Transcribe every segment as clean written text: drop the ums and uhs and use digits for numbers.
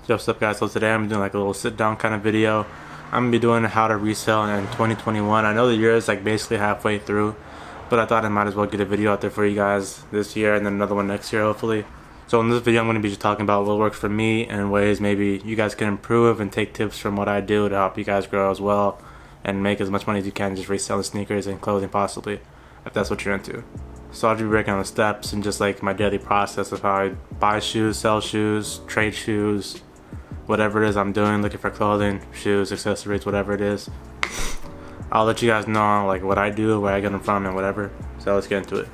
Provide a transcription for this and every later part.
Yo, what's up guys? So today I'm doing like a little sit down kind of video. I'm gonna be doing how to resell in 2021. I know the year is like basically halfway through, but I thought I might as well get a video out there for you guys this year and then another one next year hopefully. So in this video I'm gonna be just talking about what works for me and ways maybe you guys can improve and take tips from what I do to help you guys grow as well and make as much money as you can just reselling sneakers and clothing possibly, if that's what you're into. So I'll be breaking down the steps and just like my daily process of how I buy shoes, sell shoes, trade shoes, whatever it is I'm doing, looking for clothing, shoes, accessories, whatever it is. I'll let you guys know like what I do, where I get them from, and whatever. So let's get into it.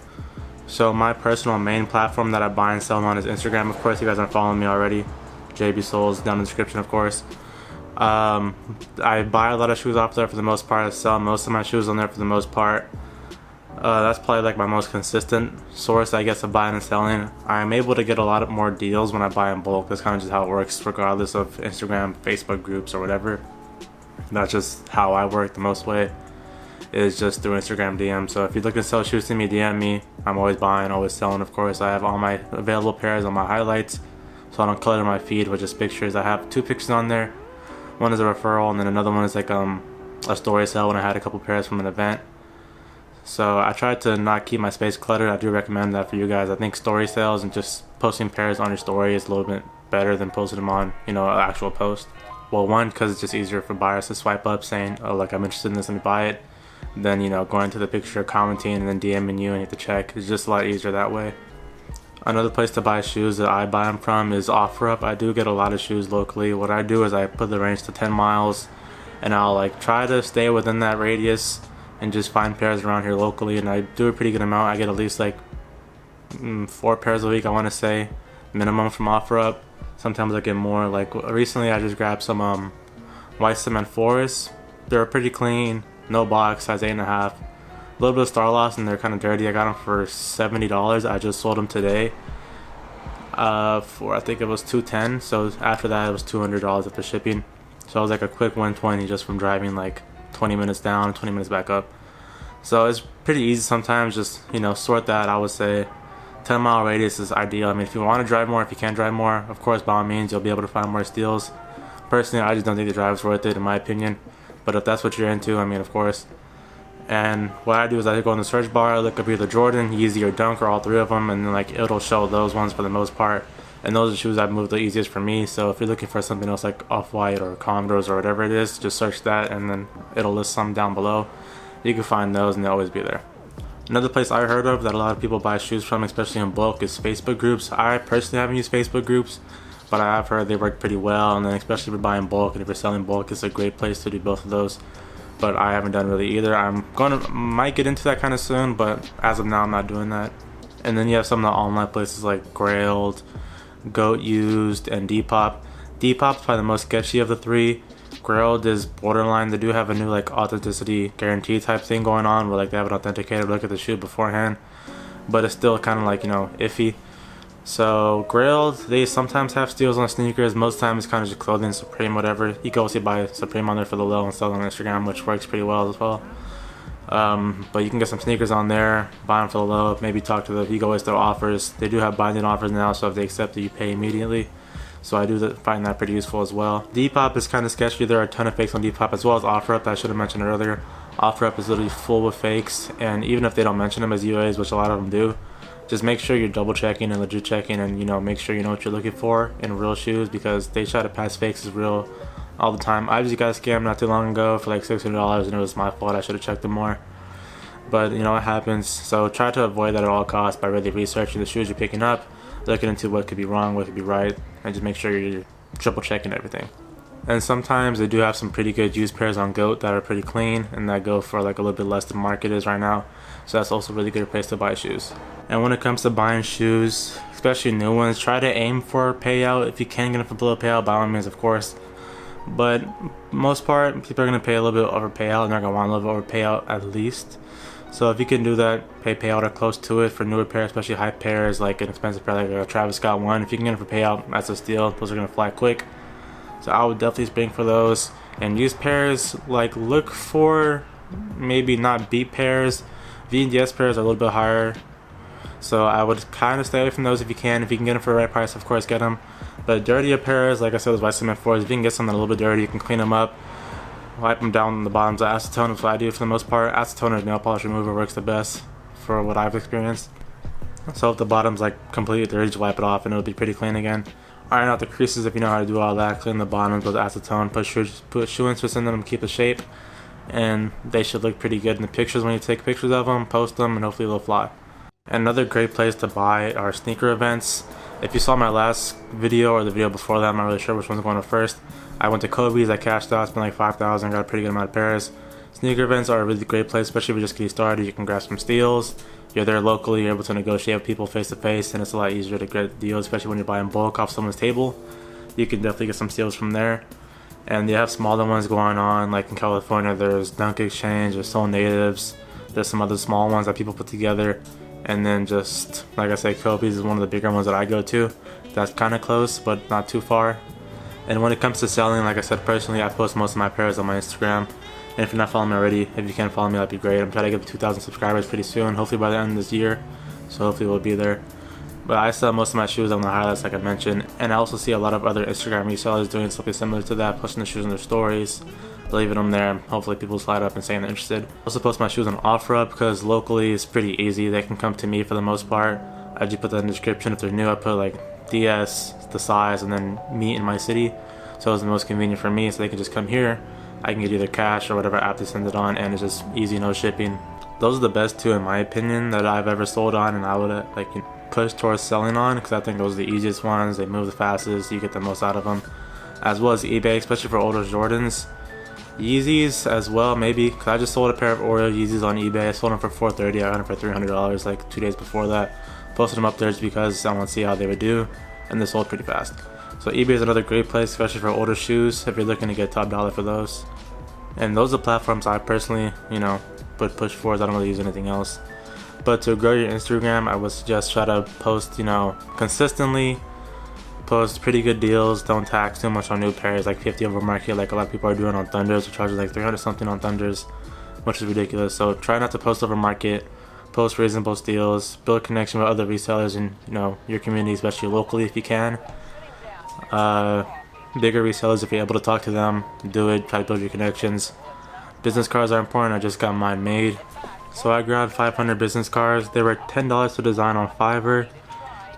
So my personal main platform that I buy and sell on is Instagram. Of course, you guys are following me already. JB Souls down in the description, of course. I buy a lot of shoes off there for the most part. I sell most of my shoes on there for the most part. That's probably like my most consistent source, I guess, of buying and selling. I'm able to get a lot more deals when I buy in bulk. That's kind of just how it works, regardless of Instagram, Facebook groups, or whatever. That's just how I work the most way, is just through Instagram DM. So if you're looking to sell shoes to me, DM me. I'm always buying, always selling, of course. I have all my available pairs on my highlights, so I don't clutter my feed with just pictures. I have 2 pictures on there. One is a referral, and then another one is like a story sale when I had a couple pairs from an event. So I try to not keep my space cluttered. I do recommend that for you guys. I think story sales and just posting pairs on your story is a little bit better than posting them on, an actual post. Well, one, because it's just easier for buyers to swipe up saying, oh, like, I'm interested in this, let me buy it. Then, going to the picture, commenting, and then DMing you and you have to check. It's just a lot easier that way. Another place to buy shoes that I buy them from is OfferUp. I do get a lot of shoes locally. What I do is I put the range to 10 miles, and I'll like try to stay within that radius and just find pairs around here locally, and I do a pretty good amount. I get at least like 4 pairs a week, I want to say, minimum from OfferUp. Sometimes I get more. Like recently I just grabbed some white cement forests. They're pretty clean, no box, size 8.5. A little bit of star loss and they're kind of dirty. I got them for $70. I just sold them today for I think it was $210. So after that it was $200 after shipping. So it was like a quick 120 just from driving like 20 minutes down, 20 minutes back up. So it's pretty easy sometimes. Just sort that. I would say 10-mile radius is ideal. I mean, if you want to drive more, if you can drive more, of course, by all means, you'll be able to find more steals. Personally, I just don't think the drive is worth it, in my opinion. But if that's what you're into, I mean, of course. And what I do is I go in the search bar, look up either Jordan, Yeezy, or Dunk, or all 3 of them, and then like it'll show those ones for the most part. And those are the shoes I've moved the easiest for me. So if you're looking for something else like Off-White or Condors or whatever it is, just search that and then it'll list some down below. You can find those and they'll always be there. Another place I heard of that a lot of people buy shoes from, especially in bulk, is Facebook groups. I personally haven't used Facebook groups, but I have heard they work pretty well, and then especially if you're buying bulk and if you're selling bulk, it's a great place to do both of those. But I haven't done really either. Might get into that kind of soon, but as of now I'm not doing that. And then you have some of the online places like Grailed, Goat Used, and Depop. Depop's probably the most sketchy of the 3. Grailed is borderline. They do have a new like authenticity guarantee type thing going on where like they have an authenticated look at the shoe beforehand, but it's still kind of like iffy. So Grailed, they sometimes have steals on sneakers. Most times it's kind of just clothing, Supreme, whatever. You can also buy Supreme on there for the low and sell on Instagram, which works pretty well as well. But you can get some sneakers on there, buy them for the low, maybe talk to them. You can always throw offers. They do have binding offers now, so if they accept it, you pay immediately. So I do find that pretty useful as well. Depop is kind of sketchy. There are a ton of fakes on Depop, as well as OfferUp, I should have mentioned earlier. OfferUp is literally full with fakes, and even if they don't mention them as UAs, which a lot of them do, just make sure you're double checking and legit checking, and make sure you know what you're looking for in real shoes, because they try to pass fakes as real all the time. I just got scammed not too long ago for like $600, and it was my fault. I should have checked them more. But it happens. So try to avoid that at all costs by really researching the shoes you're picking up, looking into what could be wrong, what could be right, and just make sure you're triple checking everything. And sometimes they do have some pretty good used pairs on GOAT that are pretty clean and that go for like a little bit less than market is right now. So that's also a really good place to buy shoes. And when it comes to buying shoes, especially new ones, try to aim for a payout. If you can get them for below payout, by all means, of course. But most part, people are going to pay a little bit over payout, and they're going to want a little bit over payout at least. So if you can do that, pay payout or close to it for newer pairs, especially hype pairs, like an expensive pair like a Travis Scott one. If you can get them for payout, that's a steal. Those are going to fly quick. So I would definitely spring for those. And used pairs, like look for maybe not B pairs. V and DS pairs are a little bit higher. So I would kind of stay away from those if you can. If you can get them for the right price, of course, get them. But dirty apparels, like I said, was what I submit for. If you can get something a little bit dirty, you can clean them up, wipe them down on the bottoms with acetone. Is what I do for the most part. Acetone or nail polish remover works the best for what I've experienced. So if the bottom's like completely dirty, just wipe it off and it'll be pretty clean again. Iron out the creases if you know how to do all that. Clean the bottoms with acetone. Put shoe inserts in them to keep the shape, and they should look pretty good in the pictures when you take pictures of them, post them, and hopefully they'll fly. And another great place to buy are sneaker events. If you saw my last video or the video before that, I'm not really sure which one's going to first. I went to Kobe's, I cashed out, spent like $5,000, got a pretty good amount of pairs. Sneaker events are a really great place, especially if you're just getting started. You can grab some steals. You're there locally, you're able to negotiate with people face to face, and it's a lot easier to get deals, especially when you're buying bulk off someone's table. You can definitely get some steals from there. And they have smaller ones going on, like in California, there's Dunk Exchange, there's Soul Natives, there's some other small ones that people put together. And then just, like I said, Kobe's is one of the bigger ones that I go to. That's kind of close, but not too far. And when it comes to selling, like I said, personally, I post most of my pairs on my Instagram. And if you're not following me already, if you can follow me, that'd be great. I'm trying to get to 2,000 subscribers pretty soon, hopefully by the end of this year. So hopefully we'll be there. But I sell most of my shoes on the highlights, like I mentioned. And I also see a lot of other Instagram resellers doing something similar to that, posting the shoes in their stories, leaving them there, and hopefully people slide up and saying they're interested. I also post my shoes on OfferUp because locally it's pretty easy. They can come to me for the most part. I just put that in the description. If they're new, I put like DS, the size, and then me in my city. So it's the most convenient for me, so they can just come here. I can get either cash or whatever app they send it on, and it's just easy, no shipping. Those are the best two in my opinion that I've ever sold on, and I would like push towards selling on, because I think those are the easiest ones. They move the fastest, you get the most out of them. As well as eBay, especially for older Jordans. Yeezys as well, maybe, because I just sold a pair of Oreo Yeezys on eBay. I sold them for $430, I got them for $300 like 2 days before that. Posted them up there just because I want to see how they would do, and they sold pretty fast. So eBay is another great place, especially for older shoes, if you're looking to get top dollar for those. And those are platforms I personally, would push for, as I don't really use anything else. But to grow your Instagram, I would suggest try to post, consistently. Post pretty good deals. Don't tax too much on new pairs, like 50 over market, like a lot of people are doing on Thunders. They're charging like 300 something on Thunders, which is ridiculous. So try not to post over market. Post reasonable deals. Build connection with other resellers in your community, especially locally if you can. Bigger resellers, if you're able to talk to them, do it. Try to build your connections. Business cards are important. I just got mine made. So I grabbed 500 business cards. They were $10 to design on Fiverr.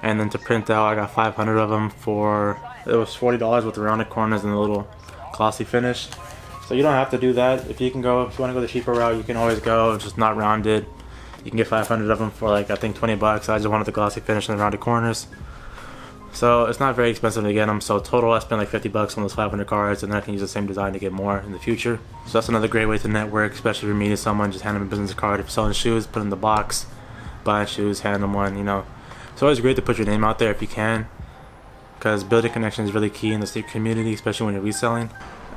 And then to print out, I got 500 of them for, it was $40 with the rounded corners and a little glossy finish. So you don't have to do that. If you want to go the cheaper route, you can always go. It's just not rounded. You can get 500 of them for like, I think 20 bucks. I just wanted the glossy finish and the rounded corners. So it's not very expensive to get them. So total, I spent like 50 bucks on those 500 cards, and then I can use the same design to get more in the future. So that's another great way to network, especially if you're meeting someone. Just hand them a business card. If you're selling shoes, put it in the box. Buying shoes, hand them one, It's always great to put your name out there if you can, because building connections is really key in the sneaker community, especially when you're reselling.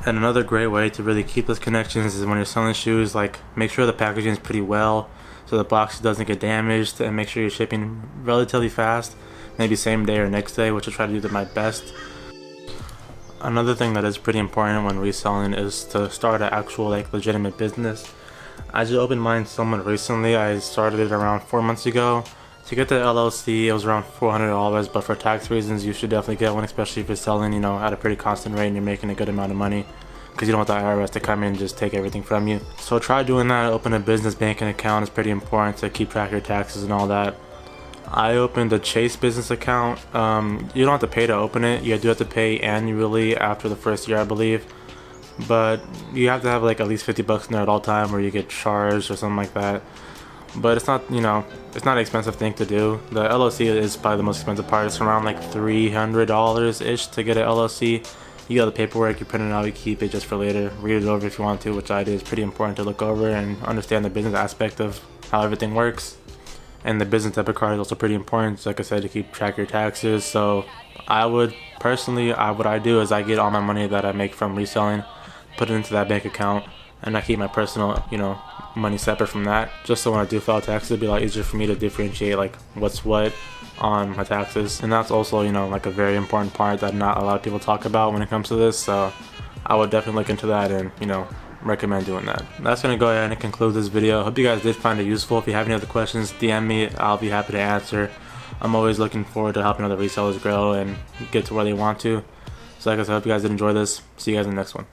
And another great way to really keep those connections is when you're selling shoes, like make sure the packaging is pretty well, so the box doesn't get damaged, and make sure you're shipping relatively fast, maybe same day or next day, which I try to do to my best. Another thing that is pretty important when reselling is to start an actual legitimate business. I just opened mine somewhat recently. I started it around 4 months ago. To get the LLC, it was around $400, but for tax reasons, you should definitely get one, especially if you're selling, at a pretty constant rate and you're making a good amount of money, because you don't want the IRS to come in and just take everything from you. So try doing that. Open a business banking account. It's pretty important to keep track of your taxes and all that. I opened a Chase business account. You don't have to pay to open it. You do have to pay annually after the first year, I believe. But you have to have at least 50 bucks in there at all time, or you get charged or something like that. But it's not, it's not an expensive thing to do. The LLC is probably the most expensive part. It's around like $300-ish to get an LLC. You got the paperwork, you print it out, you keep it just for later. Read it over if you want to, which I do. It's pretty important to look over and understand the business aspect of how everything works. And the business debit card is also pretty important, like I said, to keep track of your taxes. So I would personally, what I do is I get all my money that I make from reselling, put it into that bank account, and I keep my personal, money separate from that, just so when I do file taxes, it'd be a lot easier for me to differentiate what's what on my taxes. And that's also, a very important part that not a lot of people talk about when it comes to this. So I would definitely look into that and, recommend doing that. That's gonna go ahead and conclude this video. Hope you guys did find it useful. If you have any other questions, DM me. I'll be happy to answer. I'm always looking forward to helping other resellers grow and get to where they want to. So like I said, I hope you guys did enjoy this. See you guys in the next one.